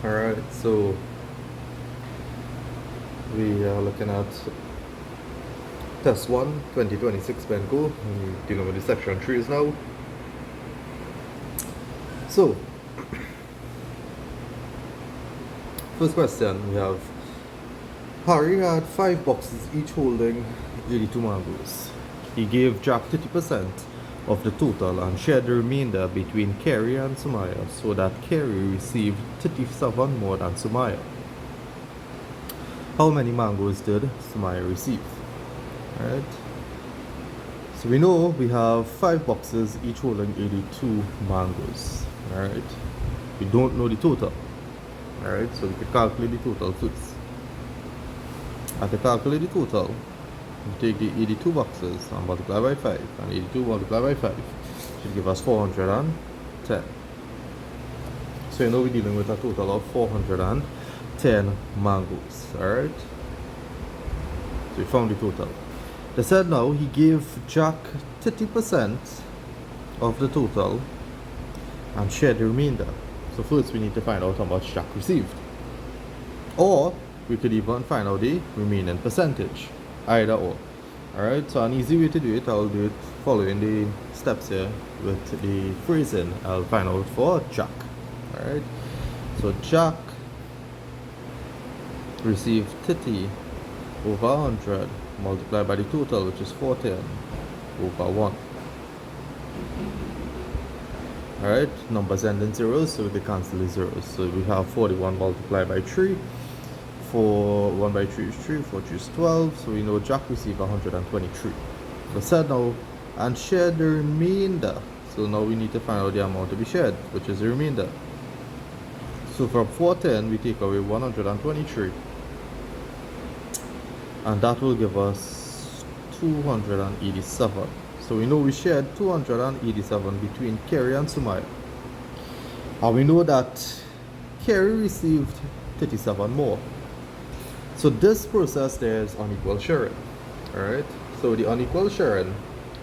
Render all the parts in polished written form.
Alright, so we are looking at test 1, 2026 Benco. We're dealing with the section 3s now. So, first question, we have Harry had 5 boxes, each holding 82 mangoes. He gave Jack 30% of the total and shared the remainder between Kerry and Sumaya, so that Kerry received 37 more than Sumaya. How many mangoes did Sumaya receive? Right. So we know we have 5 boxes, each holding 82 mangoes. Alright. We don't know the total. Alright, so we can calculate the total first. And to calculate the total, we take the 82 boxes and multiply by 5. And 82 multiplied by 5 should give us 410. So you know we're dealing with a total of 410 mangoes. Alright. So we found the total. They said now he gave Jack 30% of the total and shared the remainder. So first we need to find out how much Jack received. Or we could even find out the remaining percentage. Either or. Alright, so an easy way to do it, I'll do it following the steps here with the phrasing. I'll find out for Jack. Alright, so Jack received 30 over 100 multiplied by the total, which is 410 over 1. Alright, numbers end in zeros, so they cancel the zeros. So we have 41 multiplied by 3. 1 by 3 is 3, 4 3 is 12. So we know Jack received 123. So said now, and share the remainder. So now we need to find out the amount to be shared, which is the remainder. So from 410, we take away 123. And that will give us 287. So we know we shared 287 between Kerry and Sumaya. And we know that Kerry received 37 more. So this process there is unequal sharing. Alright? So the unequal sharing,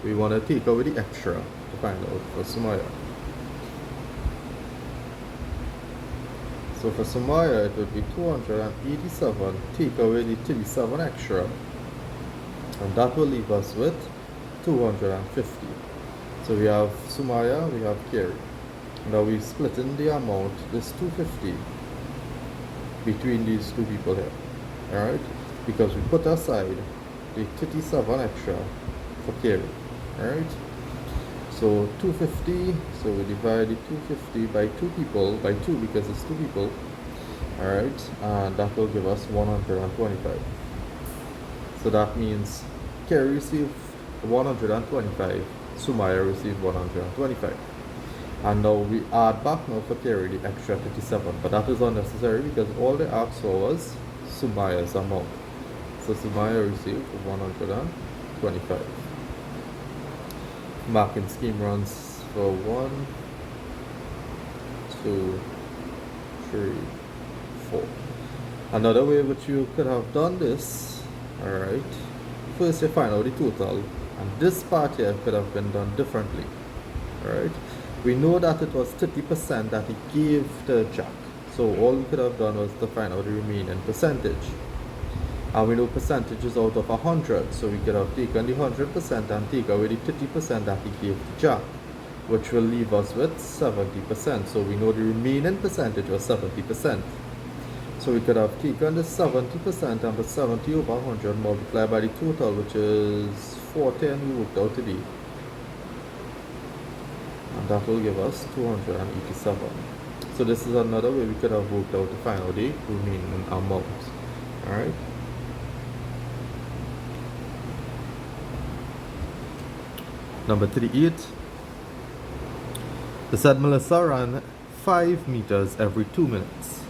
we want to take away the extra to find out for Sumaya. So for Sumaya, it would be 287, take away the 37 extra, and that will leave us with 250. So we have Sumaya, we have Kerry. Now we're splitting the amount, this 250, between these two people here. Alright? Because we put aside the 37 extra for Kerry. Alright? So 250, so we divide the 250 by 2 people, by 2 because it's 2 people. Alright, and that will give us 125. So that means Kerry received 125, Sumaya received 125. And now we add back now for Kerry the extra 37, but that is unnecessary because all they asked for was Sumaya's amount. So Sumaya received 125. Marking scheme runs for 1, 2, 3, 4. Another way which you could have done this, alright, first you find out the total, and this part here could have been done differently. Alright, we know that it was 30% that he gave to Jack, so all we could have done was to find out the remaining percentage. And we know percentage is out of 100, so we could have taken the 100% and take away the 30% that he gave to Jack, which will leave us with 70%. So we know the remaining percentage was 70%. So we could have taken the 70% and the 70 over 100 multiplied by the total, which is 410 we worked out to be. And that will give us 287. So this is another way we could have worked out to find out the remaining amount. Alright. Number 38. They said Melissa ran 5 meters every 2 minutes.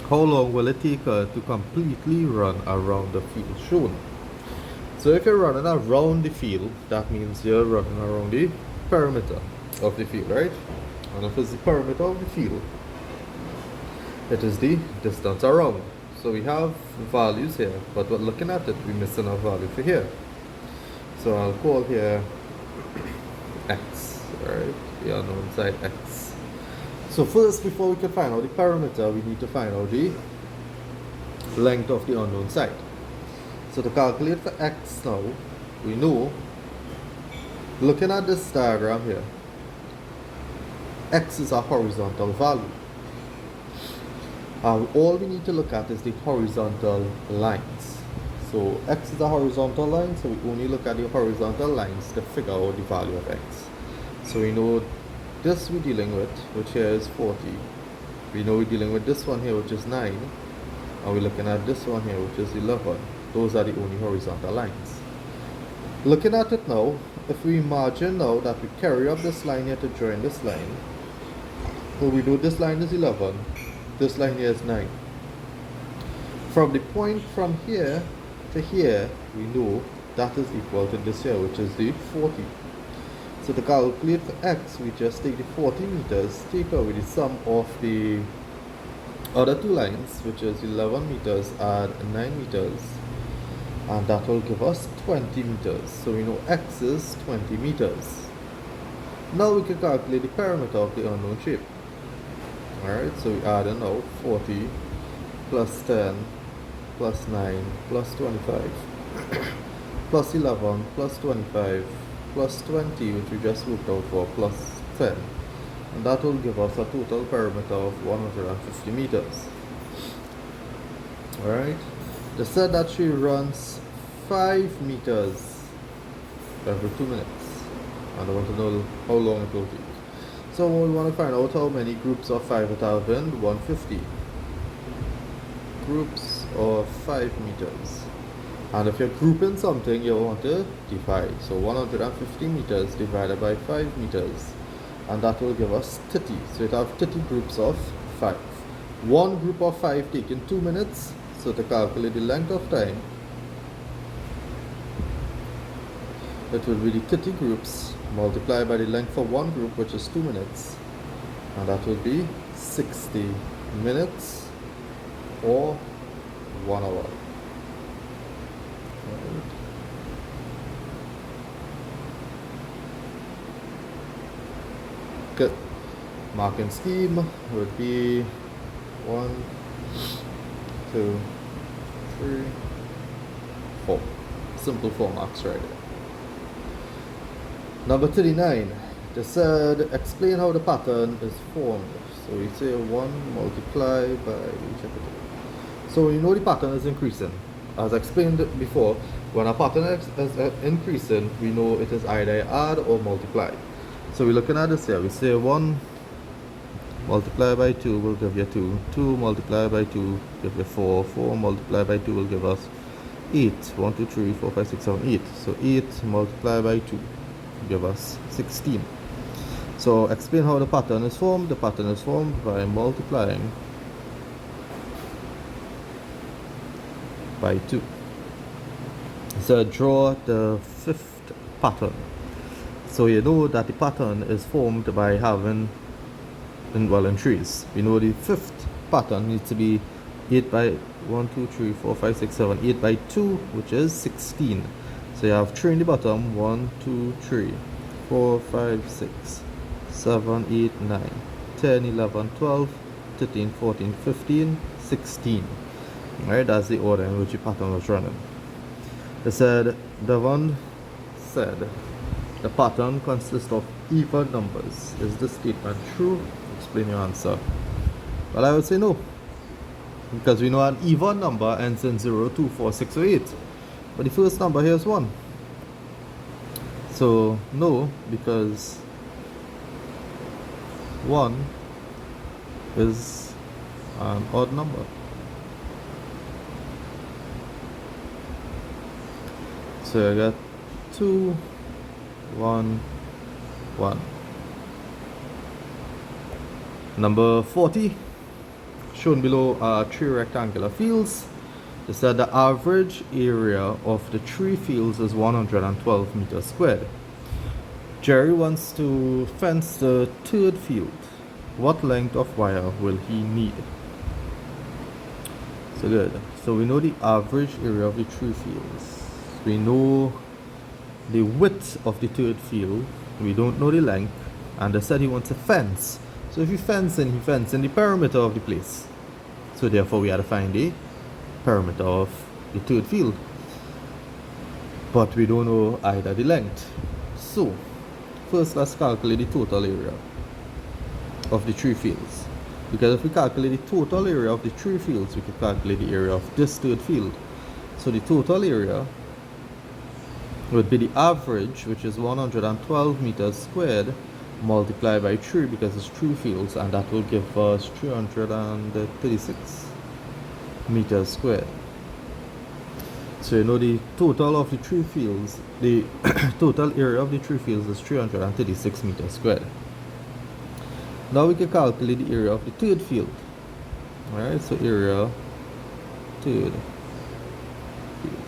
How long will it take her to completely run around the field shown? So if you're running around the field, that means you're running around the perimeter of the field, right? And if it's the perimeter of the field, it is the distance around. So we have values here, but we're looking at it, we're missing a value for here. So I'll call here x, right? The unknown side x. So So first, before we can find out the perimeter, we need to find out the length of the unknown side. So to calculate for x now, we know, looking at this diagram here, x is a horizontal value. All we need to look at is the horizontal lines. So x is a horizontal line, so we only look at the horizontal lines to figure out the value of x. So we know this we're dealing with, which here is 40. We know we're dealing with this one here, which is 9. And we're looking at this one here, which is 11. Those are the only horizontal lines. Looking at it now, if we imagine now that we carry up this line here to join this line, so we know this line is 11, this line here is 9. From the point from here to here, we know that is equal to this here, which is the 40. So to calculate for x, we just take the 40 meters, take away the sum of the other two lines, which is 11 meters and 9 meters, and that will give us 20 meters. So we know x is 20 meters. Now we can calculate the perimeter of the unknown shape. Alright, so we add in now 40 plus 10 plus 9 plus 25 plus 11 plus 25 plus 20, which we just worked out for, plus 10. And that will give us a total perimeter of 150 meters. Alright, they said that she runs 5 meters every 2 minutes. And I want to know how long it will take. So we want to find out how many groups of 5 it have in 150. Groups of 5 meters. And if you're grouping something, you want to divide. So 150 meters divided by 5 meters. And that will give us 30. So it have 30 groups of 5. One group of 5 taking 2 minutes. So to calculate the length of time, it will be the 30 groups multiplied by the length for one group, which is 2 minutes. And that will be 60 minutes or 1 hour. Good. Marking scheme would be 1, 2, 3, 4. Simple 4 marks right there. Number 39. They said explain how the pattern is formed. So we say 1 multiplied by, so you know the pattern is increasing. As explained before, when a pattern is increasing, we know it is either add or multiply. So we're looking at this here. We say 1 multiplied by 2 will give you 2. 2 multiplied by 2 give you 4. 4 multiplied by 2 will give us 8. 1, 2, 3, 4, 5, 6, 7, 8. So 8 multiplied by 2 give us 16. So explain how the pattern is formed. The pattern is formed by multiplying by 2. So draw the fifth pattern. So you know that the pattern is formed by having, in trees. We know the fifth pattern needs to be 8 by 1, 2, 3, 4, 5, 6, 7, 8 by 2, which is 16. So you have 3 in the bottom, 1, 2, 3, 4, 5, 6, 7, 8, 9, 10, 11, 12, 13, 14, 15, 16. Alright, that's the order in which the pattern was running. They said, Devon said, the pattern consists of even numbers. Is this statement true? Explain your answer. Well, I would say no. Because we know an even number ends in 0, 2, 4, 6, or 8. But the first number here is 1. So, no, because 1 is an odd number. So I got 2, 1, 1. Number 40, shown below are 3 rectangular fields. They said the average area of the 3 fields is 112 meters squared. Jerry wants to fence the 3rd field. What length of wire will he need? So good. So we know the average area of the 3 fields. We know the width of the 3rd field. We don't know the length. And they said he wants a fence. So So if you fence in the perimeter of the place. So therefore we had to find the perimeter of the third field. But we don't know either the length. So first let's calculate the total area of the three fields. Because if we calculate the total area of the three fields, we can calculate the area of this third field. So the total area would be the average, which is 112 meters squared, multiplied by 3 because it's 3 fields, and that will give us 336 meters squared. So you know the total of the 3 fields, the total area of the 3 fields is 336 meters squared. Now we can calculate the area of the third field. Alright, so area third field.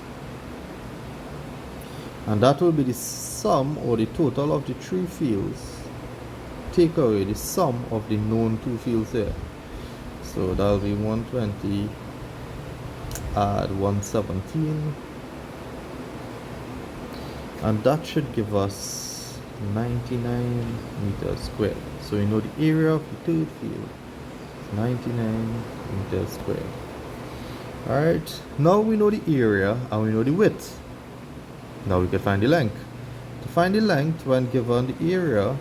And that will be the sum or the total of the 3 fields. Take away the sum of the known 2 fields here. So that will be 120 add 117. And that should give us 99 meters squared. So we know the area of the third field is 99 meters squared. Alright, now we know the area and we know the width. Now we can find the length. To find the length, when given the area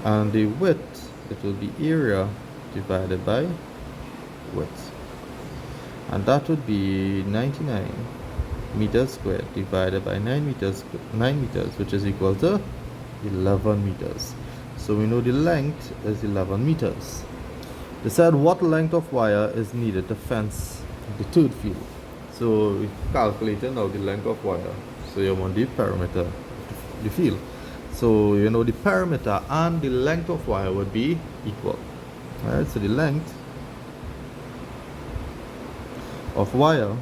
and the width, it will be area divided by width. And that would be 99 meters squared divided by 9 meters, which is equal to 11 meters. So we know the length is 11 meters. They said what length of wire is needed to fence the third field. So we calculated now the length of wire. So you want the perimeter of the field. So you know the perimeter and the length of wire would be equal. Alright, so the length of wire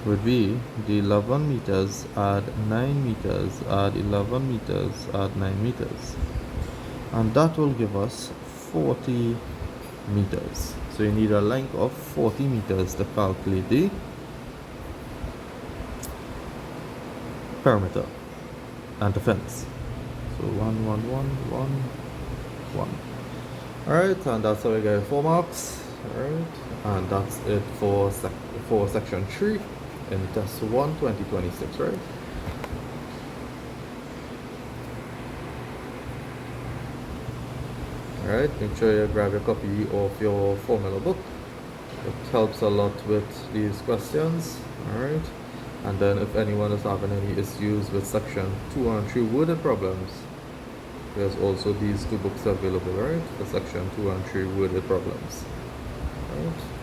would be the 11 meters add 9 meters add 11 meters add 9 meters, and that will give us 40 meters. So you need a length of 40 meters to calculate the perimeter and the fence. So 1 1 1 1 1. Alright, and that's how we get 4 marks. Alright, and that's it for section 3 in test 1 2026, right? Alright, make sure you grab a copy of your formula book. It helps a lot with these questions. Alright, and then if anyone is having any issues with section 2 and 3 worded problems, there's also these 2 books available, right, for section 2 and 3 worded problems. Right.